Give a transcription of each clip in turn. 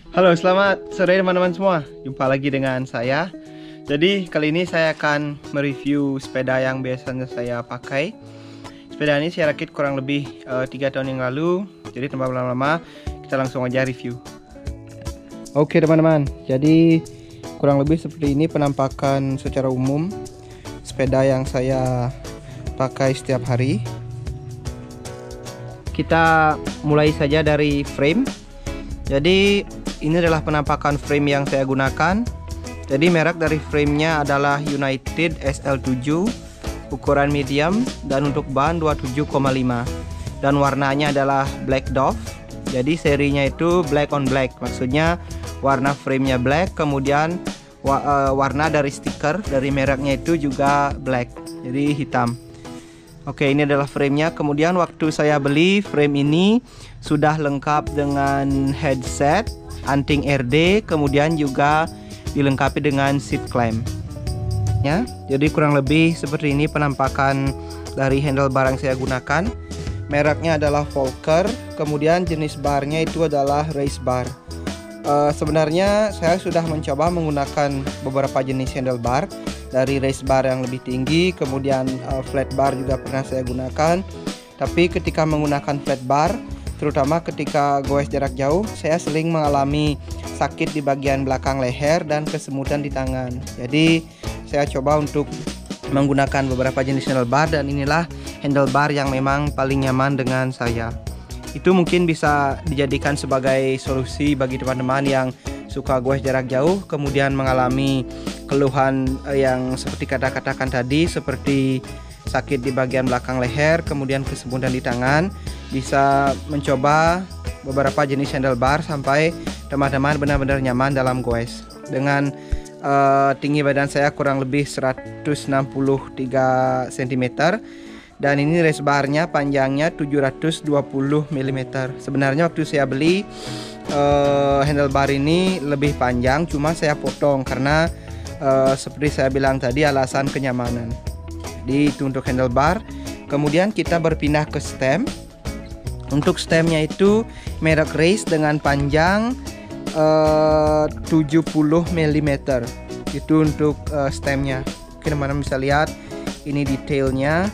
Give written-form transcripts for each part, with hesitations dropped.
Halo, selamat sore teman-teman semua. Jumpa lagi dengan saya. Jadi kali ini saya akan mereview sepeda yang biasanya saya pakai. Sepeda ini saya rakit kurang lebih 3 tahun yang lalu. Jadi tanpa berlama-lama, kita langsung aja review. Oke teman-teman, jadi kurang lebih seperti ini penampakan secara umum sepeda yang saya pakai setiap hari. Kita mulai saja dari frame. Jadi ini adalah penampakan frame yang saya gunakan. Jadi merek dari framenya adalah United SL7, ukuran medium, dan untuk ban 27,5, dan warnanya adalah Black Dove. Jadi serinya itu black on black, maksudnya warna framenya black, kemudian warna dari stiker dari mereknya itu juga black, jadi hitam. Oke, ini adalah framenya. Kemudian waktu saya beli frame ini sudah lengkap dengan headset, anting RD, kemudian juga dilengkapi dengan seat clamp. Ya, jadi kurang lebih seperti ini penampakan dari handlebar yang saya gunakan. Mereknya adalah Volker, kemudian jenis barnya itu adalah race bar. Sebenarnya saya sudah mencoba menggunakan beberapa jenis handlebar, dari race bar yang lebih tinggi, kemudian flat bar juga pernah saya gunakan. Tapi ketika menggunakan flat bar, terutama ketika goes jarak jauh, saya sering mengalami sakit di bagian belakang leher dan kesemutan di tangan. Jadi saya coba untuk menggunakan beberapa jenis handlebar, dan inilah handlebar yang memang paling nyaman dengan saya. Itu mungkin bisa dijadikan sebagai solusi bagi teman-teman yang suka goes jarak jauh, kemudian mengalami keluhan yang seperti katakan tadi, seperti sakit di bagian belakang leher, kemudian kesemutan di tangan. Bisa mencoba beberapa jenis handlebar sampai teman-teman benar-benar nyaman dalam goes. Dengan tinggi badan saya kurang lebih 163 cm, dan ini race barnya panjangnya 720 mm. Sebenarnya waktu saya beli handlebar ini lebih panjang, cuma saya potong karena seperti saya bilang tadi, alasan kenyamanan. Jadi itu untuk handlebar. Kemudian kita berpindah ke stem. Untuk stemnya itu merek Race dengan panjang 70 mm. Itu untuk stemnya. Oke, teman-teman bisa lihat ini detailnya.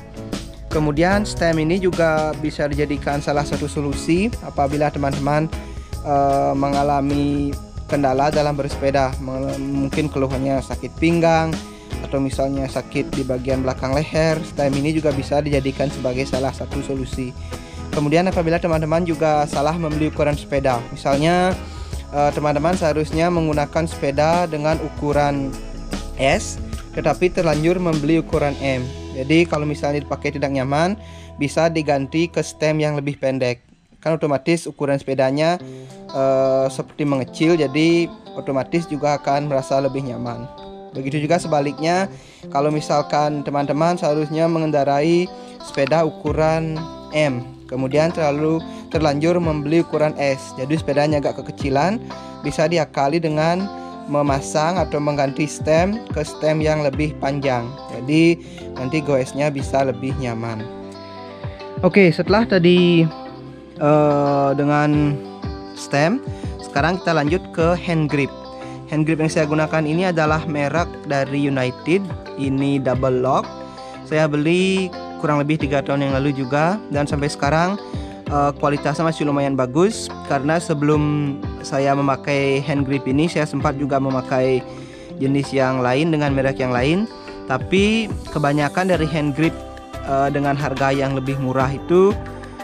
Kemudian stem ini juga bisa dijadikan salah satu solusi apabila teman-teman mengalami kendala dalam bersepeda, mungkin keluhannya sakit pinggang atau misalnya sakit di bagian belakang leher. Stem ini juga bisa dijadikan sebagai salah satu solusi. Kemudian apabila teman-teman juga salah membeli ukuran sepeda, misalnya teman-teman seharusnya menggunakan sepeda dengan ukuran S, tetapi terlanjur membeli ukuran M. Jadi kalau misalnya dipakai tidak nyaman, bisa diganti ke stem yang lebih pendek. Kan otomatis ukuran sepedanya seperti mengecil, jadi otomatis juga akan merasa lebih nyaman. Begitu juga sebaliknya, kalau misalkan teman-teman seharusnya mengendarai sepeda ukuran M, kemudian terlanjur membeli ukuran S, jadi sepedanya agak kekecilan, bisa diakali dengan memasang atau mengganti stem ke stem yang lebih panjang. Jadi nanti goesnya bisa lebih nyaman. Oke, setelah tadi dengan stem, sekarang kita lanjut ke hand grip. Hand grip yang saya gunakan ini adalah merek dari United. Ini double lock. Saya beli kurang lebih 3 tahun yang lalu juga, dan sampai sekarang kualitasnya masih lumayan bagus. Karena sebelum saya memakai hand grip ini, saya sempat juga memakai jenis yang lain dengan merek yang lain. Tapi kebanyakan dari hand grip dengan harga yang lebih murah itu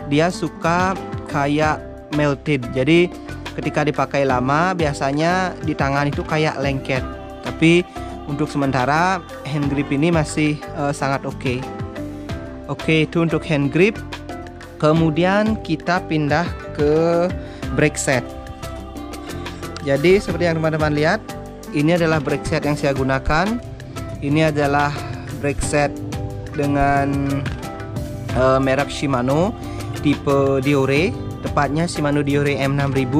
dia suka kayak melted. Jadi ketika dipakai lama biasanya di tangan itu kayak lengket. Tapi untuk sementara hand grip ini masih sangat oke. Oke, itu untuk hand grip. Kemudian kita pindah ke brake set. Jadi seperti yang teman-teman lihat, ini adalah brake set yang saya gunakan. Ini adalah brake set dengan merek Shimano tipe Diore, tepatnya Shimano Diore M6000.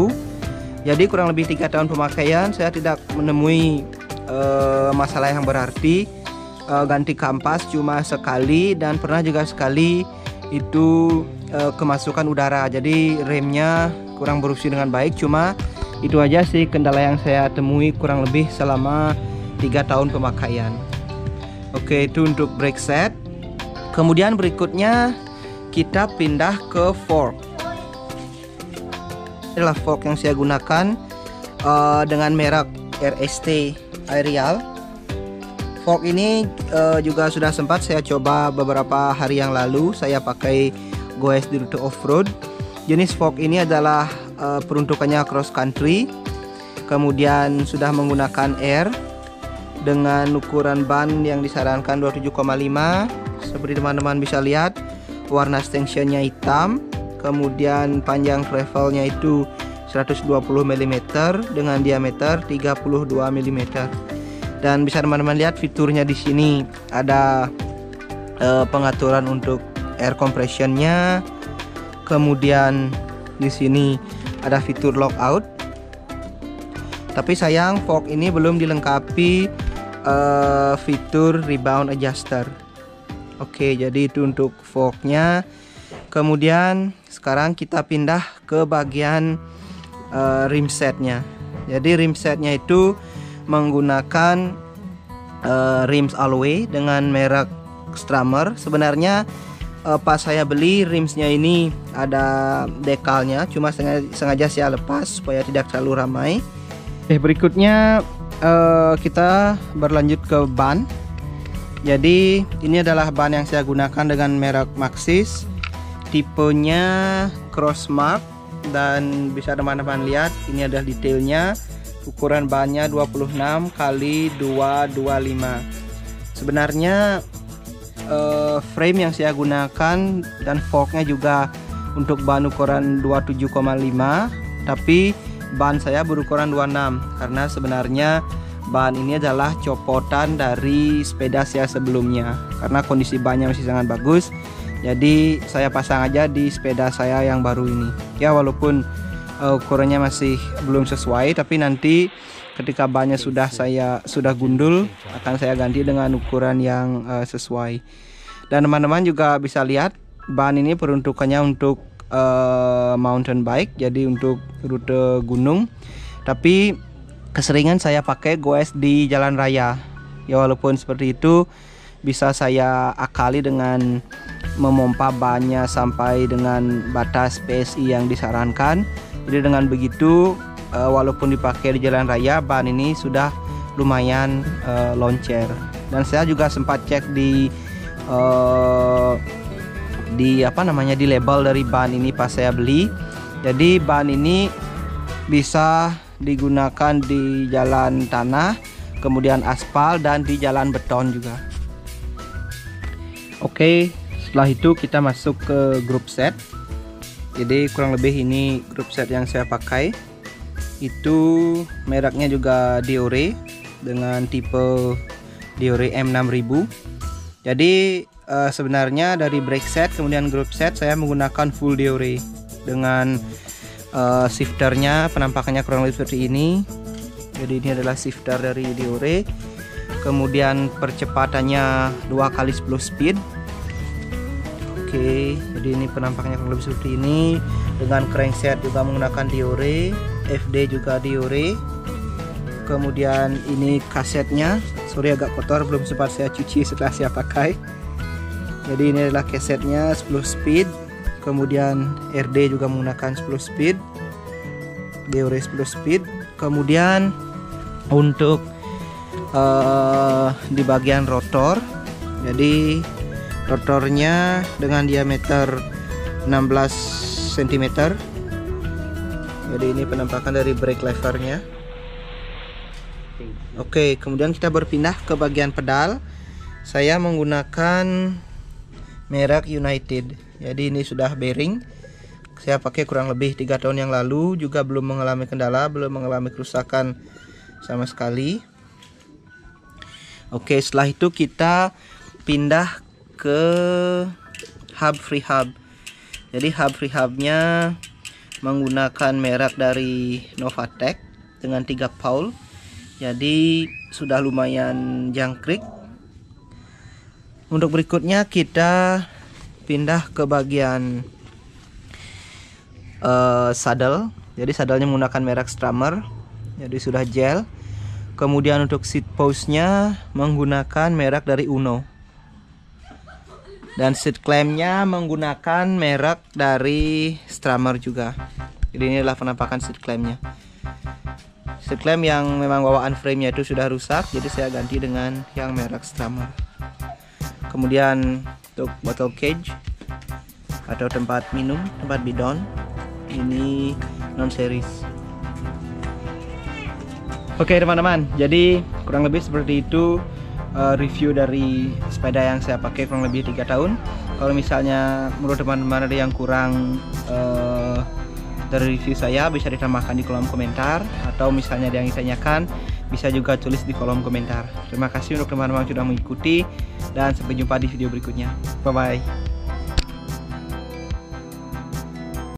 Jadi kurang lebih 3 tahun pemakaian, saya tidak menemui masalah yang berarti. Ganti kampas cuma sekali, dan pernah juga sekali itu kemasukan udara, jadi remnya kurang berfungsi dengan baik. Cuma Itu aja sih kendala yang saya temui kurang lebih selama 3 tahun pemakaian. Oke, itu untuk brake set. Kemudian berikutnya kita pindah ke fork. Ini adalah fork yang saya gunakan dengan merek RST Aerial. Fork ini juga sudah sempat saya coba beberapa hari yang lalu. Saya pakai goes di rute off-road. Jenis fork ini adalah peruntukannya cross country. Kemudian sudah menggunakan air dengan ukuran ban yang disarankan 27,5. Seperti teman-teman bisa lihat, warna stanchionnya hitam. Kemudian panjang travelnya itu 120 mm dengan diameter 32 mm. Dan bisa teman-teman lihat fiturnya di sini ada pengaturan untuk air compressionnya. Kemudian di sini ada fitur lockout. Tapi sayang fork ini belum dilengkapi fitur rebound adjuster. Oke, jadi itu untuk forknya. Kemudian sekarang kita pindah ke bagian rim setnya. Jadi rim setnya itu menggunakan rims Alloy dengan merek Strammer. Sebenarnya pas saya beli rimsnya ini ada dekalnya, cuma sengaja saya lepas supaya tidak terlalu ramai. Berikutnya kita berlanjut ke ban. Jadi ini adalah ban yang saya gunakan dengan merek Maxxis, tipenya Crossmark, dan bisa teman-teman lihat ini adalah detailnya. Ukuran bannya 26 x 225. Sebenarnya frame yang saya gunakan dan forknya juga untuk ban ukuran 27,5, tapi ban saya berukuran 26 karena sebenarnya ban ini adalah copotan dari sepeda saya sebelumnya. Karena kondisi bannya masih sangat bagus, jadi saya pasang aja di sepeda saya yang baru ini. Ya, walaupun ukurannya masih belum sesuai, tapi nanti ketika bannya sudah gundul akan saya ganti dengan ukuran yang sesuai. Dan teman-teman juga bisa lihat ban ini peruntukannya untuk mountain bike, jadi untuk rute gunung. Tapi keseringan saya pakai goes di jalan raya. Ya, walaupun seperti itu bisa saya akali dengan memompa bannya sampai dengan batas PSI yang disarankan. Jadi dengan begitu walaupun dipakai di jalan raya, ban ini sudah lumayan loncer. Dan saya juga sempat cek di di label dari ban ini pas saya beli. Jadi ban ini bisa digunakan di jalan tanah, kemudian aspal, dan di jalan beton juga. Oke, setelah itu kita masuk ke group set. Jadi kurang lebih ini group set yang saya pakai. Itu mereknya juga Deore dengan tipe Deore M6000. Jadi sebenarnya dari brake set kemudian group set saya menggunakan full Deore dengan shifternya penampakannya kurang lebih seperti ini. Jadi ini adalah shifter dari Deore. Kemudian percepatannya 2 kali 10 speed. Oke, jadi ini penampaknya kurang lebih seperti ini. Dengan crankset juga menggunakan Deore, FD juga Deore. Kemudian ini kasetnya, sorry agak kotor, belum sempat saya cuci setelah saya pakai. Jadi ini adalah kasetnya 10 speed. Kemudian RD juga menggunakan 10 speed, Deore 10 speed. Kemudian untuk di bagian rotor, jadi rotornya dengan diameter 16 cm. Jadi ini penampakan dari brake levernya. Oke, kemudian kita berpindah ke bagian pedal. Saya menggunakan merek United. Jadi ini sudah bearing. Saya pakai kurang lebih 3 tahun yang lalu, juga belum mengalami kendala, belum mengalami kerusakan sama sekali. Oke, setelah itu kita pindah ke hub free hub. Jadi hub free hubnya menggunakan merek dari Novatec dengan 3 pawl. Jadi sudah lumayan jangkrik. Untuk berikutnya kita pindah ke bagian saddle. Jadi sadelnya menggunakan merek Strammer, jadi sudah gel. Kemudian untuk seat post-nya menggunakan merek dari Uno. Dan seat clamp-nya menggunakan merek dari Strammer juga. Jadi ini adalah penampakan seat clamp-nya. Seat clamp yang memang bawaan frame-nya itu sudah rusak, jadi saya ganti dengan yang merek Strammer. Kemudian untuk bottle cage atau tempat minum, tempat bidon, ini non series. Oke teman-teman, jadi kurang lebih seperti itu review dari sepeda yang saya pakai kurang lebih 3 tahun. Kalau misalnya menurut teman-teman ada yang kurang dari review saya, bisa ditambahkan di kolom komentar, atau misalnya ada yang ditanyakan bisa juga tulis di kolom komentar. Terima kasih untuk teman-teman yang sudah mengikuti, dan sampai jumpa di video berikutnya. Bye bye.